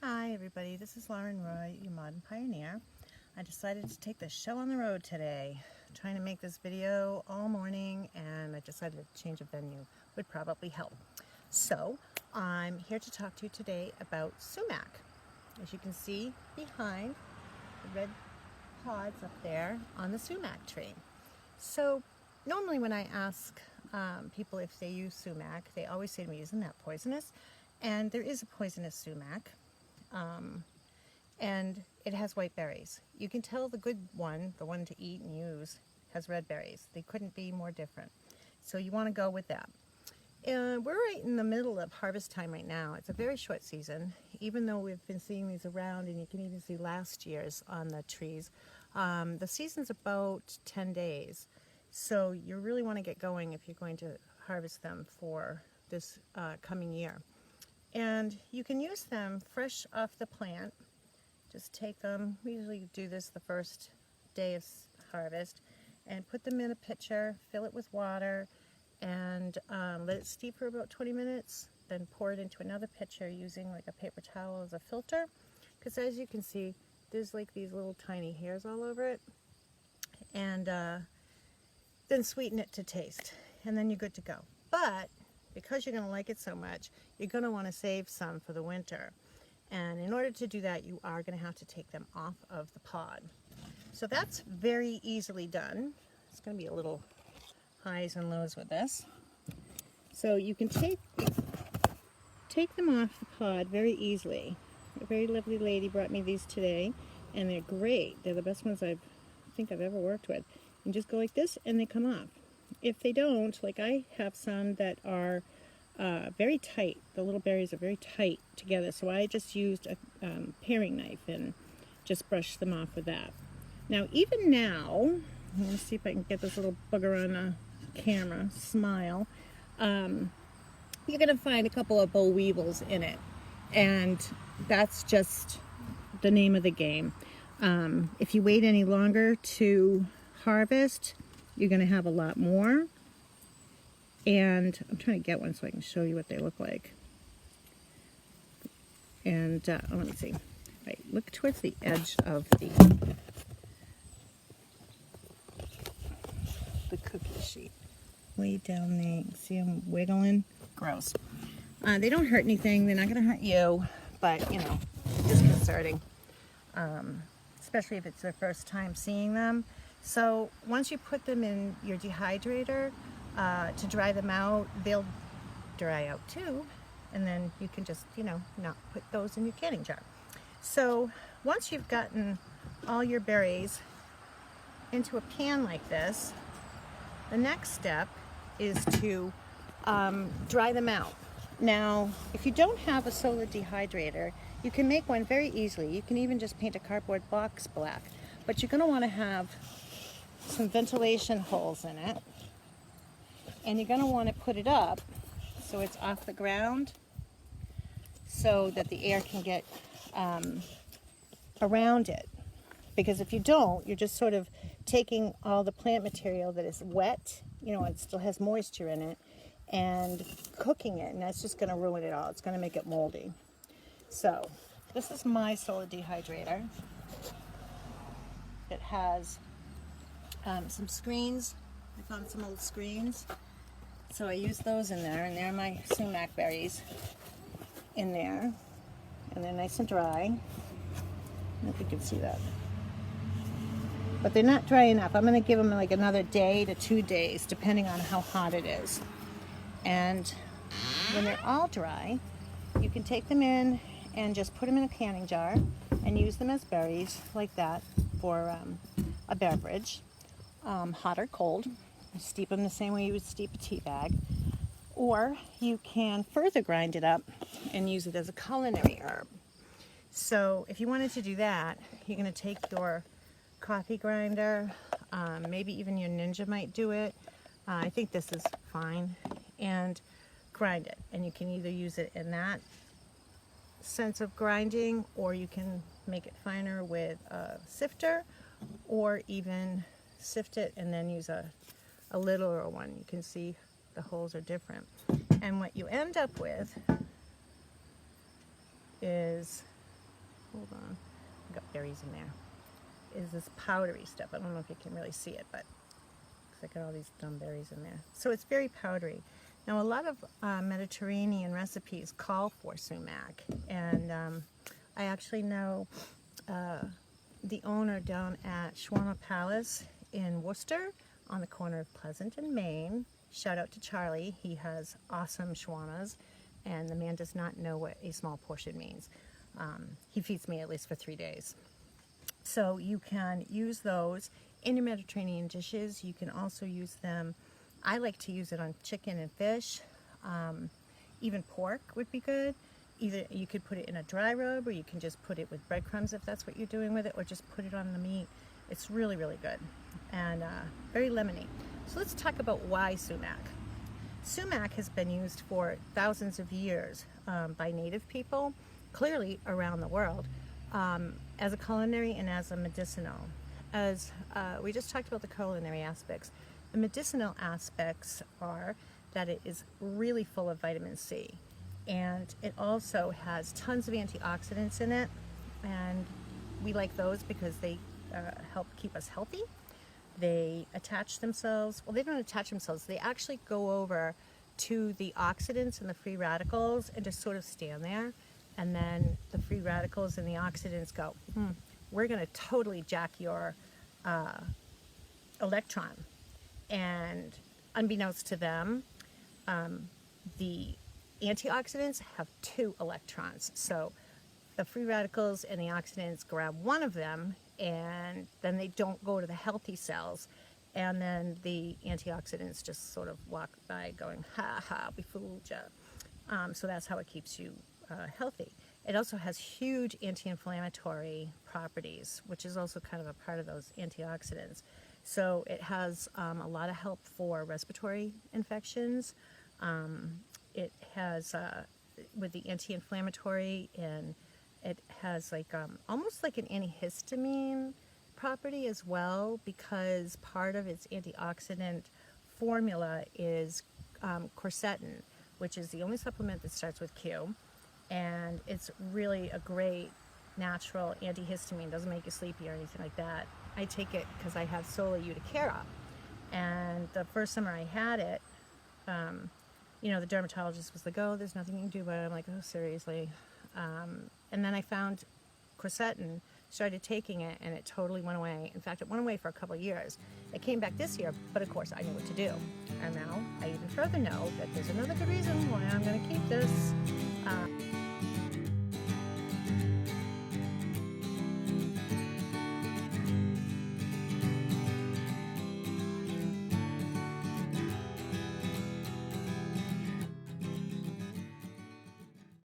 Hi everybody, this is Lauren Roy, your modern pioneer. I decided to take the show on the road today. I'm trying to make this video all morning and I decided a change of venue would probably help. So I'm here to talk to you today about sumac. As you can see behind the red pods up there on the sumac tree. So normally when I ask people if they use sumac, they always say to me, isn't that poisonous? And there is a poisonous sumac. And it has white berries. You can tell the good one, the one to eat and use, has red berries. They couldn't be more different. So you want to go with that. And we're right in the middle of harvest time right now. It's a very short season, even though we've been seeing these around, and you can even see last year's on the trees. The season's about 10 days. So you really want to get going if you're going to harvest them for this coming year. And you can use them fresh off the plant. Just take them, we usually do this the first day of harvest, and put them in a pitcher, fill it with water, and let it steep for about 20 minutes, then pour it into another pitcher using like a paper towel as a filter, because as you can see, there's like these little tiny hairs all over it, and then sweeten it to taste, and then you're good to go. But because you're going to like it so much, you're going to want to save some for the winter. And in order to do that, you are going to have to take them off of the pod. So that's very easily done. It's going to be a little highs and lows with this. So you can take them off the pod very easily. A very lovely lady brought me these today, and they're great. They're the best ones I think I've ever worked with. You just go like this, and they come off. If they don't, like I have some that are very tight. The little berries are very tight together, so I just used a paring knife and just brushed them off with that. Now, even now, I'm going to see if I can get this little bugger on the camera, smile, you're going to find a couple of boll weevils in it, and that's just the name of the game. If you wait any longer to harvest, you're going to have a lot more. And I'm trying to get one so I can show you what they look like. And let me see. Right, look towards the edge of the cookie sheet. Way down there, you can see them wiggling. Gross. They don't hurt anything. They're not going to hurt you, but you know, disconcerting. Especially if it's their first time seeing them. So once you put them in your dehydrator, to dry them out, they'll dry out too, and then you can just, you know, not put those in your canning jar. So once you've gotten all your berries into a pan like this, the next step is to dry them out. Now, if you don't have a solar dehydrator, you can make one very easily. You can even just paint a cardboard box black, but you're going to want to have some ventilation holes in it. And you're going to want to put it up so it's off the ground so that the air can get around it. Because if you don't, you're just sort of taking all the plant material that is wet, you know, it still has moisture in it, and cooking it, and that's just going to ruin it all. It's going to make it moldy. So this is my solar dehydrator. It has some screens. I found some old screens. So I use those in there, and there are my sumac berries in there, and they're nice and dry. I don't know if you can see that. But they're not dry enough. I'm going to give them like another day to 2 days, depending on how hot it is. And when they're all dry, you can take them in and just put them in a canning jar and use them as berries like that for a beverage, hot or cold. Steep them the same way you would steep a tea bag, or you can further grind it up and use it as a culinary herb. So if you wanted to do that, you're going to take your coffee grinder, maybe even your Ninja might do it. I think this is fine, and grind it. And you can either use it in that sense of grinding, or you can make it finer with a sifter, or even sift it and then use a littler one. You can see the holes are different. And what you end up with is hold on. I've got berries in there. Is this powdery stuff. I don't know if you can really see it, but I got all these dumb berries in there. So it's very powdery. Now a lot of Mediterranean recipes call for sumac, and I actually know the owner down at Shawarma Palace in Worcester on the corner of Pleasant and Maine. Shout out to Charlie. He has awesome shawarmas, and the man does not know what a small portion means. He feeds me at least for 3 days. So you can use those in your Mediterranean dishes. You can also use them, I like to use it on chicken and fish. Even pork would be good. Either you could put it in a dry rub, or you can just put it with breadcrumbs if that's what you're doing with it, or just put it on the meat. It's really, really good, and very lemony. So let's talk about why sumac. Sumac has been used for thousands of years by native people, clearly around the world, as a culinary and as a medicinal. As we just talked about the culinary aspects, the medicinal aspects are that it is really full of vitamin C, and it also has tons of antioxidants in it, and we like those because they help keep us healthy. They attach themselves, well, they don't attach themselves, they actually go over to the oxidants and the free radicals and just sort of stand there, and then the free radicals and the oxidants go, we're going to totally jack your electron. And unbeknownst to them, the antioxidants have 2 electrons. So the free radicals and the oxidants grab one of them, and then they don't go to the healthy cells. And then the antioxidants just sort of walk by going, ha ha, we fooled you. So that's how it keeps you healthy. It also has huge anti-inflammatory properties, which is also kind of a part of those antioxidants. So it has a lot of help for respiratory infections. It has, with the anti-inflammatory, and it has like almost like an antihistamine property as well, because part of its antioxidant formula is quercetin, which is the only supplement that starts with Q, and it's really a great natural antihistamine. Doesn't make you sleepy or anything like that. I take it because I have solar urticaria, and the first summer I had it, you know, the dermatologist was like, oh, there's nothing you can do about it. I'm like, oh, seriously. And then I found quercetin, started taking it, and it totally went away. In fact, it went away for a couple of years. It came back this year, but of course I knew what to do. And now I even further know that there's another good reason why I'm going to keep this.